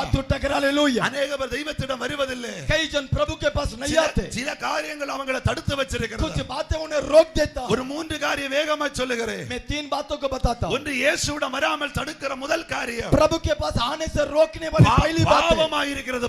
हाथ उठाकर हालेलुया अनेक பேர் தெய்வத்திடம் வருவதில்லை कई जन प्रभु के पास नहीं आते சில காரியங்கள் அவங்களை தடுத்து வச்சிருக்கிறது कुछ बातें उन्हें रोक देता ஒரு மூன்று காரியம் வேகமா சொல்லுகிறேன் मैं 3 बातों को बताता हूं ஒன்று இயேசுவிடம் வராமல் தடுக்கிற முதல் காரியம் प्रभु के पास आने से रोकने वाली पहली बात பாவமாய் இருக்கிறது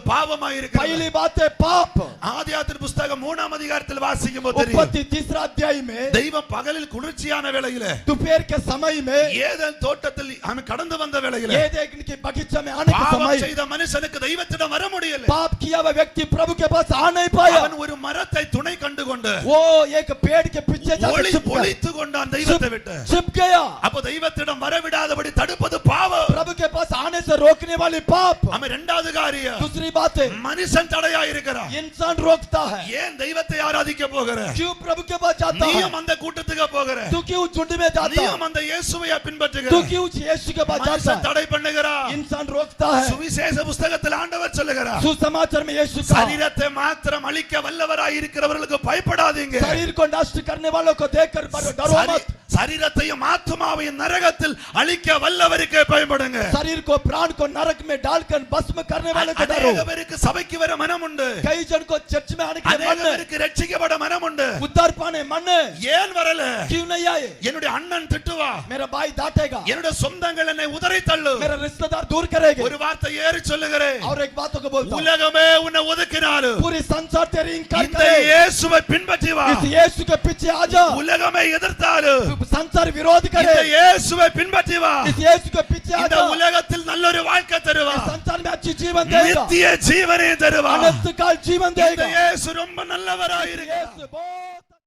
पहली बात है पाप ஆதியாகம புத்தகம் 3 ஆம் அதிகாரத்தில் வாசிக்கும்போது தெரியும் उत्पत्ति 3 अध्याय में தெய்வம் பகலில் குளிர்ச்சியான வேளையிலே दोपहर के समय में ஏதேன் தோட்டத்தில் அவன் கடந்து வந்த வேளையிலே ஏதேன் के बगीचा में आने के समय பாவம் செய்த மனுஷனுக்கு தெய்வத்திடம் வர முடியல पाप किया हुआ व्यक्ति प्रभु के पास आ नहीं पाया அவன் ஒரு மரத்தை துணை கண்டு கொண்டு वो एक पेड़ के पीछे जाकर ஒளித்து கொண்டான் தெய்வத்தை விட்டு छिप गया அப்ப தெய்வத்திடம் வர விடாதபடி தடுப்பது பாவம் प्रभु के पास आने से रोकने वाली पाप அவன் இரண்டாவது காரியம் दूसरी बात है மனுஷன் தடையா இருக்கிறான் इंसान रोकता है ஏன் தெய்வத்தை ஆராதிக்க போகிற क्यों प्रभु के पास जाता है நீயும் அந்த கூட்டத்துக்கு போகிற तू क्यों झुंड में जाता है நீயும் அந்த இயேசுவை பின்பற்றுகிற तू क्यों यीशु के पास जाता है தடை பண்ணுகிறான் इंसान रोकता है சுவிசேஷ புத்தகத்தில் ஆண்டவர் சொல்லுகிறார் सुसमाचार में यीशु का शरीरத்தை மாத்திரம் அழிக்க வல்லவராய் இருக்கிறவர்களுக்கு பயப்படாதீங்க शरीर को नष्ट करने वालों को देखकर डरो मत शरीरத்தையும் ஆத்மாவையும் நரகத்தில் அழிக்க வல்லவருக்கு பயப்படுங்க शरीर को प्राण को नरक में डालकर भस्म करने वाले को डरो அநேகருக்கு சபைக்கு வர மனம் உண்டு कई जन को चर्च में आने के मन है அநேகருக்கு ரட்சிக்கப்பட மனம் உண்டு उद्धार पाने मन है ஏன் வரல क्यों नहीं आए என்னுடைய அண்ணன் திட்டுவா मेरा भाई डांटेगा என்னுடைய சொந்தங்கள் என்னை உதறி தள்ளு मेरा रिश्तेदार दूर करेंगे ஒரு வார்த்தை ஏறி சொல்லுகிறேன் और एक बात को बोलता हूं உலகமே உன்னை ஒதுக்கினாலும் पूरी संसार तेरी इनकार இந்த करे இயேசுவை பின்பற்றி வா इस यीशु के पीछे आ जा உலகமே எதிர்த்தாலும் संसार विरोध करे இந்த இயேசுவை பின்பற்றி வா इस यीशु के पीछे आ இந்த जा உலகத்தில் நல்ல ஒரு வாழ்க்கை தருவா इस संसार में अच्छी जीवन देगा நித்திய ஜீவனை தருவா अनंत काल जीवन இந்த देगा இயேசு ரொம்ப நல்லவராய் இருக்கிறார் यीशु बहुत